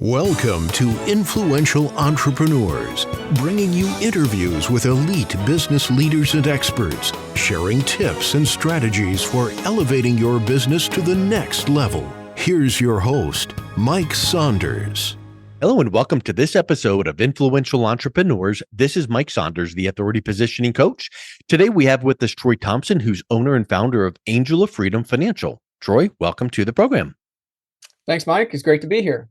Welcome to Influential Entrepreneurs, bringing you interviews with elite business leaders and experts, sharing tips and strategies for elevating your business to the next level. Here's your host, Mike Saunders. Hello and welcome to this episode of Influential Entrepreneurs. This is Mike Saunders, the Authority Positioning Coach. Today we have with us Troy Thompson, who's owner and founder of Angel of Freedom Financial. Troy, welcome to the program. Thanks, Mike. It's great to be here.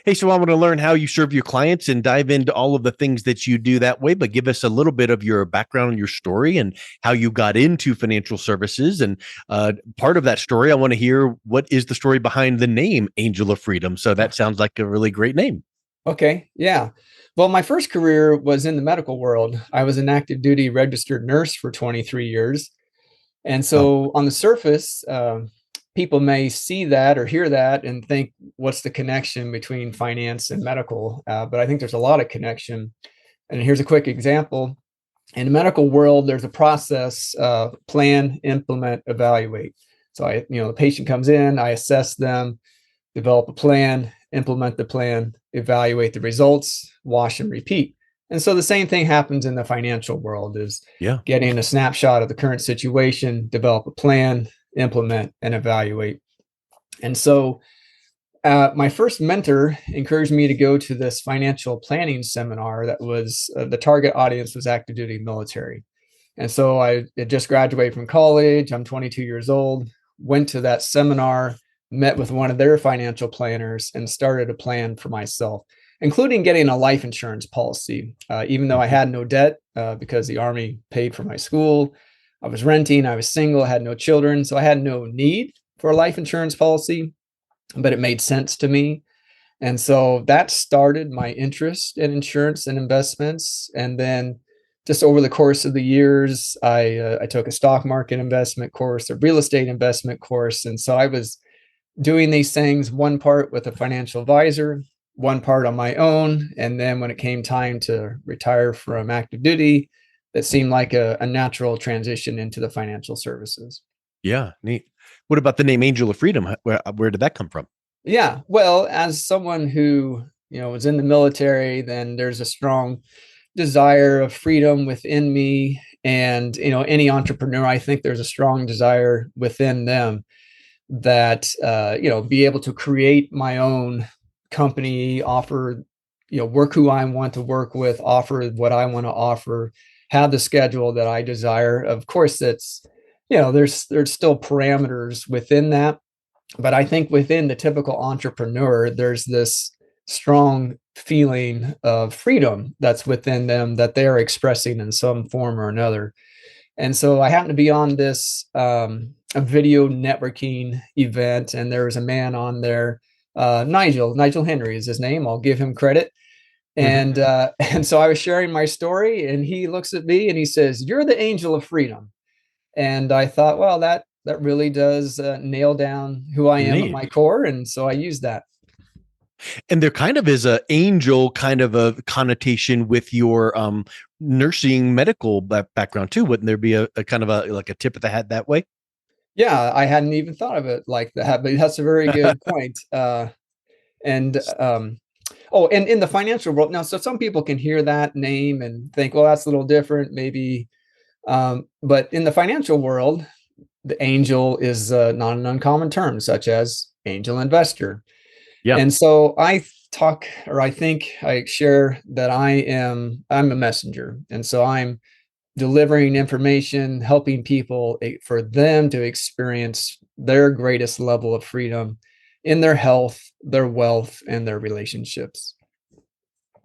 Hey, so I want to learn how you serve your clients and dive into all of the things that you do that way, but give us a little bit of your background and your story and how you got into financial services. And part of that story, I want to hear what is the story behind the name Angel of Freedom. So that sounds like a really great name. Okay. Yeah. Well, my first career was in the medical world. I was an active duty registered nurse for 23 years. And so on the surface, people may see that or hear that and think, what's the connection between finance and medical? But I think there's a lot of connection. And here's a quick example. In the medical world, there's a process, plan, implement, evaluate. So the patient comes in, I assess them, develop a plan, implement the plan, evaluate the results, wash and repeat. And so the same thing happens in the financial world is getting a snapshot of the current situation, develop a plan, implement and evaluate. And so my first mentor encouraged me to go to this financial planning seminar that was the target audience was active duty military. And so I had just graduated from college. I'm 22 years old, went to that seminar, met with one of their financial planners and started a plan for myself, including getting a life insurance policy, even though I had no debt because the Army paid for my school. I was renting, I was single, had no children, so I had no need for a life insurance policy, but it made sense to me. And so that started my interest in insurance and investments. And then just over the course of the years, I took a stock market investment course, a real estate investment course. And so I was doing these things, one part with a financial advisor, one part on my own. And then when it came time to retire from active duty, that seemed like a natural transition into the financial services. Yeah, neat. What about the name Angel of Freedom? Where did that come from? Yeah, well, as someone who was in the military, then there's a strong desire of freedom within me, and any entrepreneur, I think there's a strong desire within them that be able to create my own company, offer work who I want to work with, offer what I want to offer. Have the schedule that I desire. Of course, it's, there's still parameters within that. But I think within the typical entrepreneur, there's this strong feeling of freedom that's within them that they're expressing in some form or another. And so I happened to be on this a video networking event, and there was a man on there, Nigel Henry is his name. I'll give him credit. And so I was sharing my story, and he looks at me and he says, "You're the Angel of Freedom." And I thought, well, that really does nail down who I am at my core. And so I used that. And there kind of is a angel kind of a connotation with your nursing medical background too. Wouldn't there be a kind of like a tip of the hat that way? Yeah, I hadn't even thought of it like that, but that's a very good point. And in the financial world now, so some people can hear that name and think, well, that's a little different, maybe. But in the financial world, the angel is not an uncommon term, such as angel investor. Yeah. And so I think I share that I'm a messenger. And so I'm delivering information, helping people for them to experience their greatest level of freedom in their health, their wealth, and their relationships.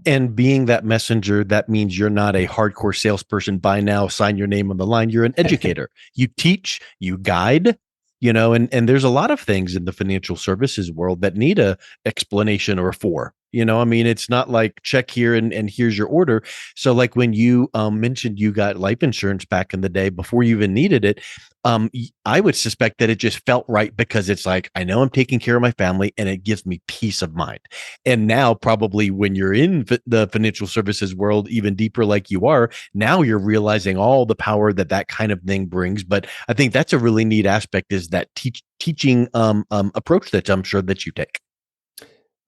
And being that messenger, that means you're not a hardcore salesperson. Buy now, sign your name on the line. You're an educator. You teach, you guide, and there's a lot of things in the financial services world that need a explanation or a for. It's not like check here and here's your order. So like when you mentioned you got life insurance back in the day before you even needed it, I would suspect that it just felt right because it's like, I know I'm taking care of my family and it gives me peace of mind. And now probably when you're in the financial services world, even deeper like you are, now you're realizing all the power that kind of thing brings. But I think that's a really neat aspect is that teaching approach that I'm sure that you take.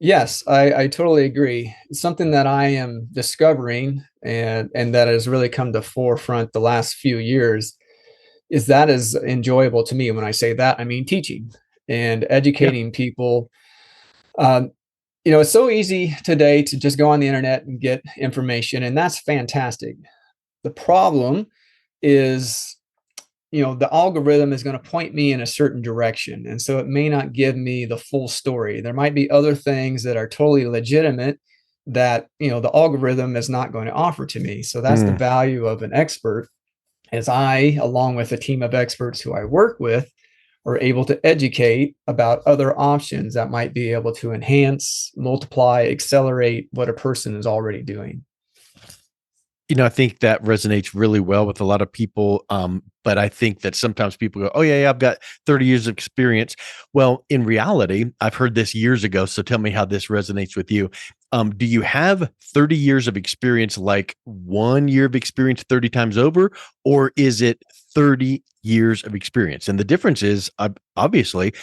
Yes, I totally agree. Something that I am discovering and that has really come to forefront the last few years is that is enjoyable to me. When I say that, I mean teaching and Yeah. educating people. Um, it's so easy today to just go on the internet and get information, and that's fantastic. The problem is, the algorithm is going to point me in a certain direction. And so it may not give me the full story. There might be other things that are totally legitimate that, the algorithm is not going to offer to me. So that's the Mm. value of an expert, as I, along with a team of experts who I work with, are able to educate about other options that might be able to enhance, multiply, accelerate what a person is already doing. I think that resonates really well with a lot of people. But I think that sometimes people go, "Oh yeah, I've got 30 years of experience." Well, in reality, I've heard this years ago. So tell me how this resonates with you. Do you have 30 years of experience, like 1 year of experience 30 times over, or is it 30 years of experience? And the difference is, obviously,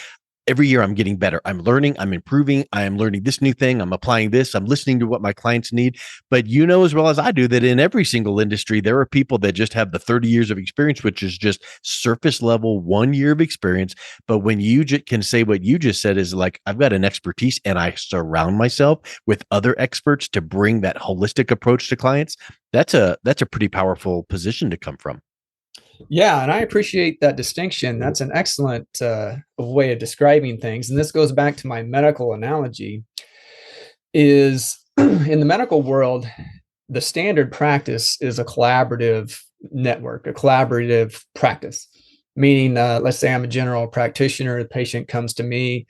every year I'm getting better. I'm learning, I'm improving, I am learning this new thing, I'm applying this, I'm listening to what my clients need. But you know as well as I do that in every single industry, there are people that just have the 30 years of experience, which is just surface level 1 year of experience. But when you can say what you just said is like, I've got an expertise and I surround myself with other experts to bring that holistic approach to clients, that's a pretty powerful position to come from. Yeah, and I appreciate that distinction. That's an excellent way of describing things. And this goes back to my medical analogy. Is in the medical world, the standard practice is a collaborative network, a collaborative practice. Meaning, let's say I'm a general practitioner, the patient comes to me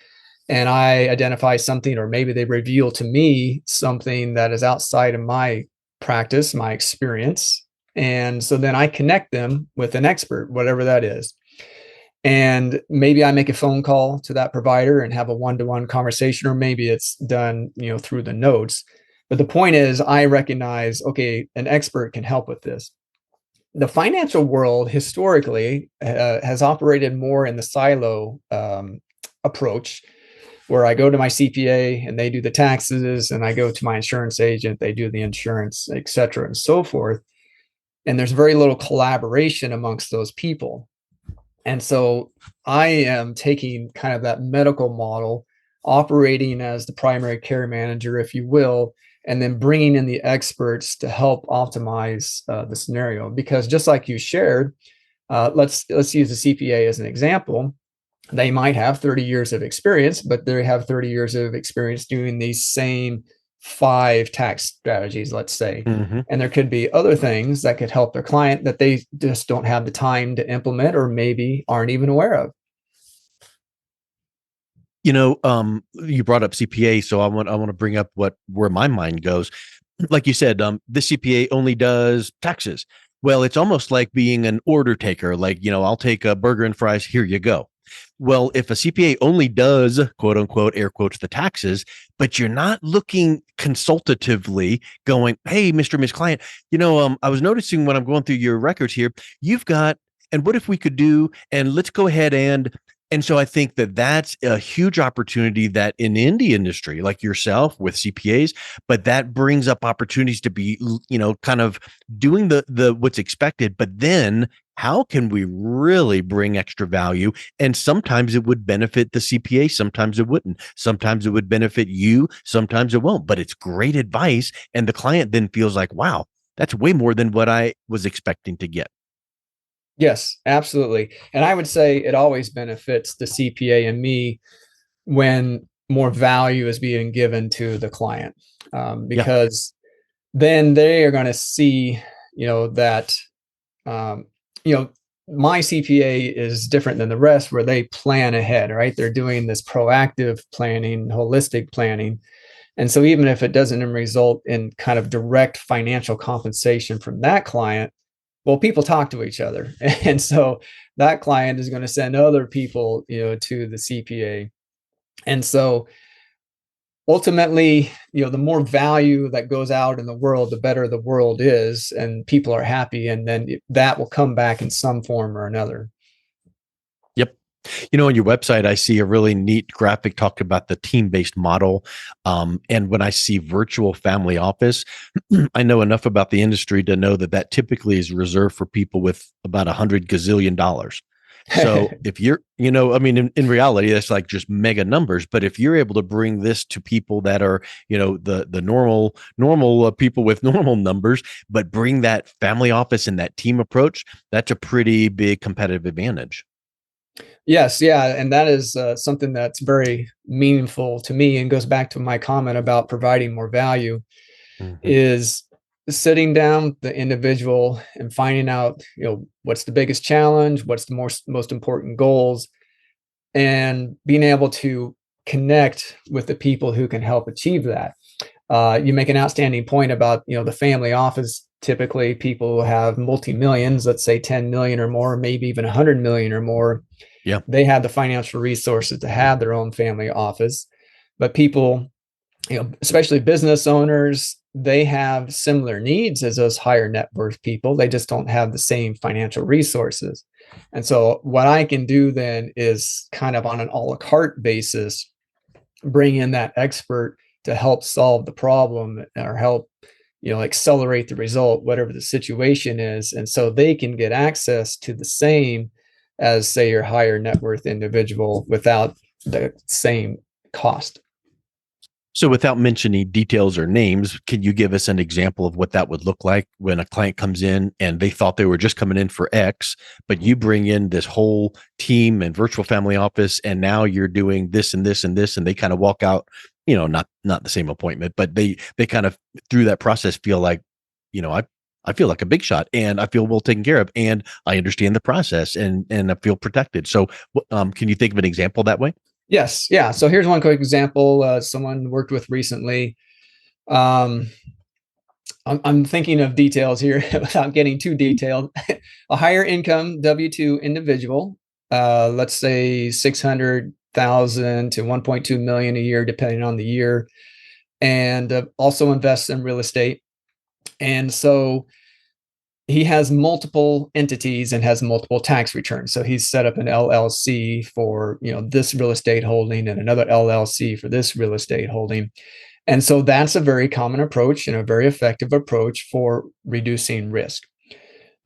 and I identify something, or maybe they reveal to me something that is outside of my practice, my experience. And so then I connect them with an expert, whatever that is. And maybe I make a phone call to that provider and have a one-to-one conversation, or maybe it's done, through the notes. But the point is, I recognize, okay, an expert can help with this. The financial world historically has operated more in the silo approach, where I go to my CPA and they do the taxes, and I go to my insurance agent, they do the insurance, et cetera, and so forth. And there's very little collaboration amongst those people. And so I am taking kind of that medical model, operating as the primary care manager, if you will, and then bringing in the experts to help optimize the scenario. Because just like you shared, let's use the CPA as an example. They might have 30 years of experience, but they have 30 years of experience doing these same 5 tax strategies, let's say. Mhm. And there could be other things that could help their client that they just don't have the time to implement, or maybe aren't even aware of. You brought up CPA, so I want to bring up where my mind goes. Like you said, the CPA only does taxes. Well, it's almost like being an order taker. Like, I'll take a burger and fries. Here you go. Well, if a CPA only does, quote unquote, air quotes, the taxes, but you're not looking consultatively, going, "Hey, Mr. Miss Client, I was noticing when I'm going through your records here, you've got, and what if we could do, and let's go ahead and so I think that that's a huge opportunity that in the industry, like yourself with CPAs, but that brings up opportunities to be, kind of doing the what's expected, but then how can we really bring extra value? And sometimes it would benefit the CPA, sometimes it wouldn't. Sometimes it would benefit you, sometimes it won't. But it's great advice, and the client then feels like, wow, that's way more than what I was expecting to get. Yes, absolutely. And I would say it always benefits the CPA and me when more value is being given to the client, Yeah. because then they are going to see, that um, you know, my CPA is different than the rest, where they plan ahead, right? They're doing this proactive planning, holistic planning. And so even if it doesn't result in kind of direct financial compensation from that client, well, people talk to each other. And so that client is going to send other people, to the CPA. And so ultimately, the more value that goes out in the world, the better the world is, and people are happy. And then that will come back in some form or another. Yep. On your website, I see a really neat graphic talking about the team-based model. And when I see virtual family office, I know enough about the industry to know that that typically is reserved for people with about 100 gazillion dollars. So if you're, I mean, in reality, that's like just mega numbers. But if you're able to bring this to people that are, the normal people with normal numbers, but bring that family office and that team approach, that's a pretty big competitive advantage. Yes, yeah, and that is something that's very meaningful to me and goes back to my comment about providing more value Mhm. is sitting down the individual and finding out, what's the biggest challenge, what's the most important goals, and being able to connect with the people who can help achieve that. You make an outstanding point about, the family office. Typically, people have multi-millions, let's say 10 million or more, maybe even 100 million or more. Yeah. They have the financial resources to have their own family office. But people, especially business owners, they have similar needs as those higher net worth people. They just don't have the same financial resources. And so, what I can do then is kind of on an a la carte basis, bring in that expert to help solve the problem or help, accelerate the result, whatever the situation is. And so they can get access to the same as, say, your higher net worth individual without the same cost. So without mentioning details or names, can you give us an example of what that would look like when a client comes in and they thought they were just coming in for X, but you bring in this whole team and virtual family office, and now you're doing this and this and this, and they kind of walk out, not the same appointment, but they kind of through that process feel like, I feel like a big shot and I feel well taken care of and I understand the process and I feel protected. So can you think of an example that way? Yes. Yeah. So here's one quick example. Someone worked with recently. Um, I'm thinking of details here without getting too detailed. A higher income W-2 individual, let's say 600,000 to 1.2 million a year, depending on the year, and also invests in real estate. And so he has multiple entities and has multiple tax returns. So he's set up an LLC for, this real estate holding and another LLC for this real estate holding. And so that's a very common approach and a very effective approach for reducing risk.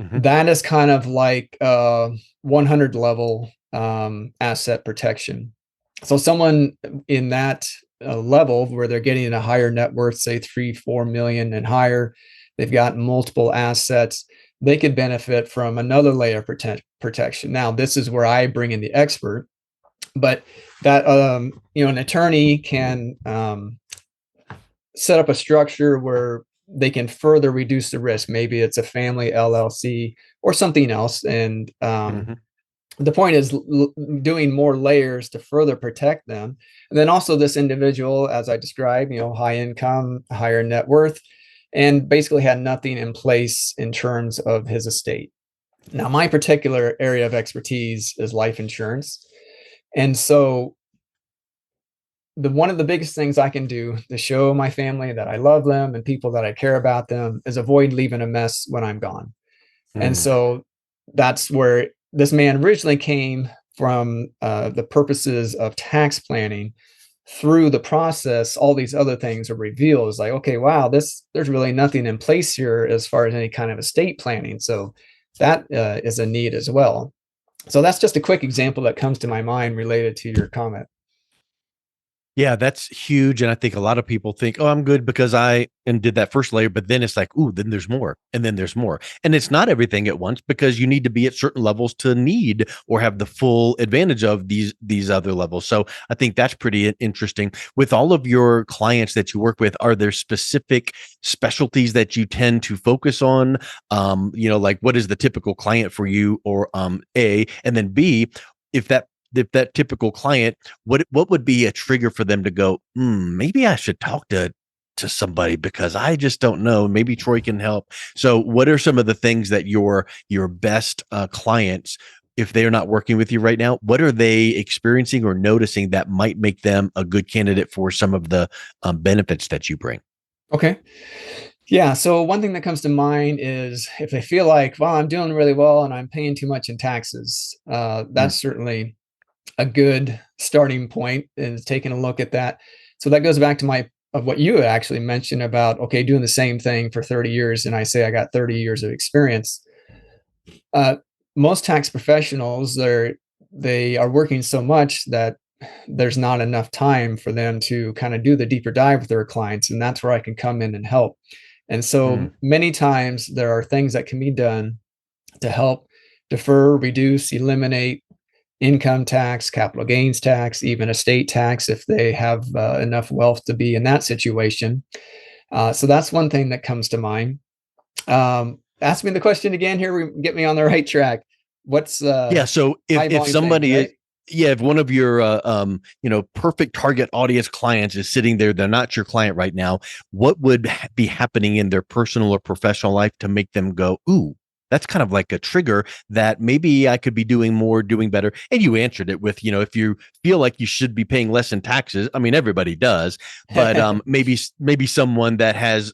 Mhm. That is kind of like 100 level asset protection. So someone in that level where they're getting a higher net worth, say 3-4 million and higher, they've got multiple assets, they could benefit from another layer of protection. Now, this is where I bring in the expert, but that an attorney can set up a structure where they can further reduce the risk. Maybe it's a family LLC or something else. And Mhm. the point is doing more layers to further protect them. And then also this individual, as I described, high income, higher net worth, and basically had nothing in place in terms of his estate. Now, my particular area of expertise is life insurance. And so one of the biggest things I can do to show my family that I love them and people that I care about them is avoid leaving a mess when I'm gone. And Mm. so that's where this man originally came from, the purposes of tax planning. Through the process, all these other things are revealed. It's like, okay, wow, there's really nothing in place here as far as any kind of estate planning. So that is a need as well. So that's just a quick example that comes to my mind related to your comment. Yeah, that's huge. And I think a lot of people think, oh, I'm good because I and did that first layer, but then it's like, ooh, then there's more. And then there's more. And it's not everything at once because you need to be at certain levels to need or have the full advantage of these other levels. So I think that's pretty interesting. With all of your clients that you work with, are there specific specialties that you tend to focus on? Like what is the typical client for you or A, and then B, if that typical client, what would be a trigger for them to go, maybe I should talk to somebody because I just don't know. Maybe Troy can help. So, what are some of the things that your best clients, if they're not working with you right now, what are they experiencing or noticing that might make them a good candidate for some of the benefits that you bring? Okay. Yeah. So one thing that comes to mind is if they feel like, well, I'm doing really well and I'm paying too much in taxes, Mm. that's certainly a good starting point, and taking a look at that. So that goes back to what you actually mentioned about, okay, doing the same thing for 30 years. And I say I got 30 years of experience. Uh, Most tax professionals, they are working so much that there's not enough time for them to kind of do the deeper dive with their clients. And that's where I can come in and help. And so Mm, many times there are things that can be done to help defer, reduce, eliminate income tax, capital gains tax, even estate tax if they have enough wealth to be in that situation. So that's one thing that comes to mind. Ask me the question again here. Get me on the right track. What's yeah. So high if volume things, somebody is, right? yeah, if one of your perfect target audience clients is sitting there, they're not your client right now, what would be happening in their personal or professional life to make them go, ooh, that's kind of like a trigger that maybe I could be doing more, doing better? And you answered it with, if you feel like you should be paying less in taxes. I mean, everybody does, but maybe someone that has,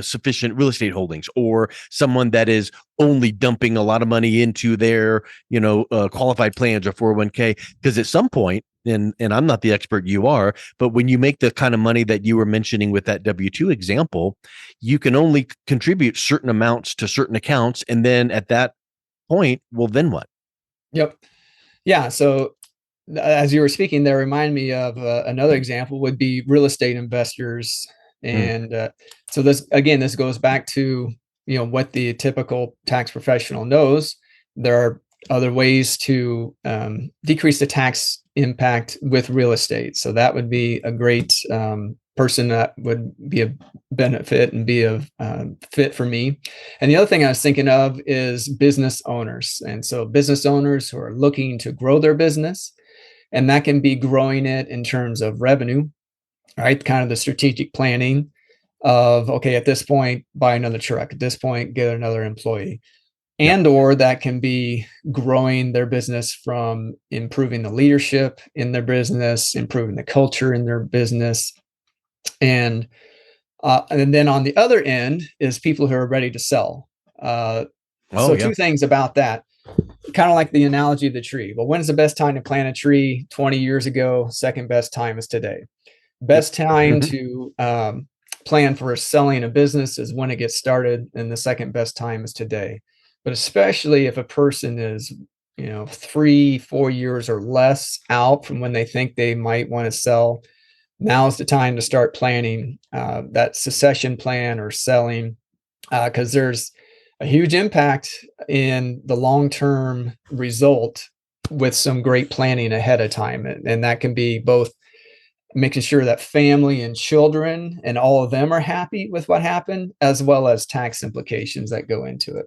sufficient real estate holdings, or someone that is only dumping a lot of money into their, qualified plans or 401k. Because at some point, and I'm not the expert, you are, but when you make the kind of money that you were mentioning with that W-2 example, you can only contribute certain amounts to certain accounts. And then at that point, well, then what? Yep. Yeah. So as you were speaking there, remind me of another example would be real estate investors. Mm, And so this goes back to, what the typical tax professional knows. There are other ways to decrease the tax impact with real estate. So that would be a great person that would be a benefit and be a fit for me. And the other thing I was thinking of is business owners. And so business owners who are looking to grow their business, and that can be growing it in terms of revenue, right? Kind of the strategic planning of, okay, at this point, buy another truck. At this point, get another employee. yep. And or that can be growing their business from improving the leadership in their business, improving the culture in their business. And then on the other end is people who are ready to sell. Oh, So yeah. two things about that, kind of like the analogy of the tree. Well, when's the best time to plant a tree? 20 years ago. Second best time is today. Yep. Best time Mhm. to plan for selling a business is when it gets started, and the second best time is today. But especially if a person is, 3, 4 years or less out from when they think they might want to sell, now is the time to start planning that succession plan or selling, because there's a huge impact in the long-term result with some great planning ahead of time. And that can be both making sure that family and children and all of them are happy with what happened, as well as tax implications that go into it.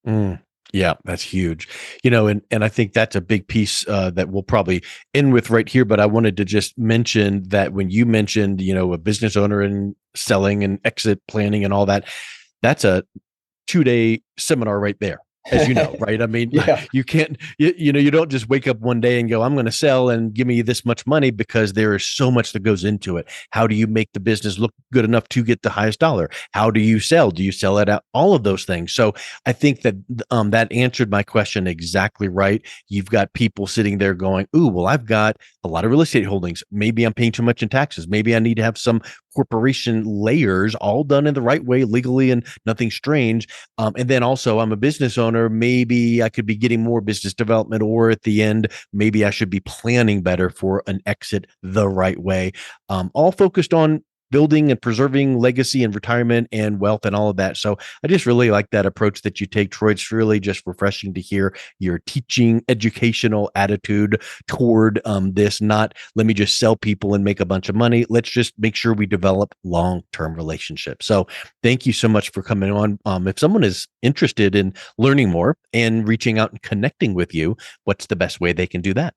Mm, yeah, that's huge. And I think that's a big piece that we'll probably end with right here. But I wanted to just mention that when you mentioned, a business owner and selling and exit planning and all that, that's a 2-day seminar right there. As you know, right? I mean, Yeah. you can't, you don't just wake up one day and go, I'm going to sell and give me this much money, because there is so much that goes into it. How do you make the business look good enough to get the highest dollar? How do you sell? Do you sell it out? All of those things. So I think that that answered my question exactly right. You've got people sitting there going, ooh, well, I've got a lot of real estate holdings. Maybe I'm paying too much in taxes. Maybe I need to have some corporation layers all done in the right way, legally, and nothing strange. And then also, I'm a business owner. Maybe I could be getting more business development, or at the end, maybe I should be planning better for an exit the right way. All focused on building and preserving legacy and retirement and wealth and all of that. So I just really like that approach that you take, Troy. It's really just refreshing to hear your teaching, educational attitude toward this. Not let me just sell people and make a bunch of money. Let's just make sure we develop long-term relationships. So thank you so much for coming on. If someone is interested in learning more and reaching out and connecting with you, what's the best way they can do that?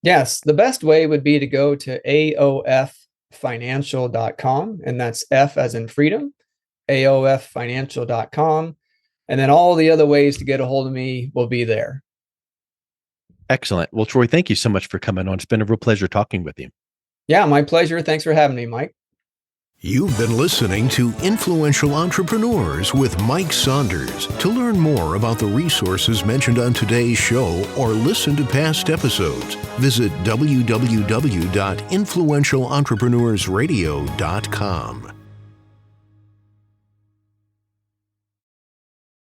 Yes, the best way would be to go to aoffinancial.com, and that's F as in freedom, aoffinancial.com. And then all the other ways to get a hold of me will be there. Excellent. Well, Troy, thank you so much for coming on. It's been a real pleasure talking with you. Yeah, my pleasure. Thanks for having me, Mike. You've been listening to Influential Entrepreneurs with Mike Saunders. To learn more about the resources mentioned on today's show or listen to past episodes, visit www.influentialentrepreneursradio.com.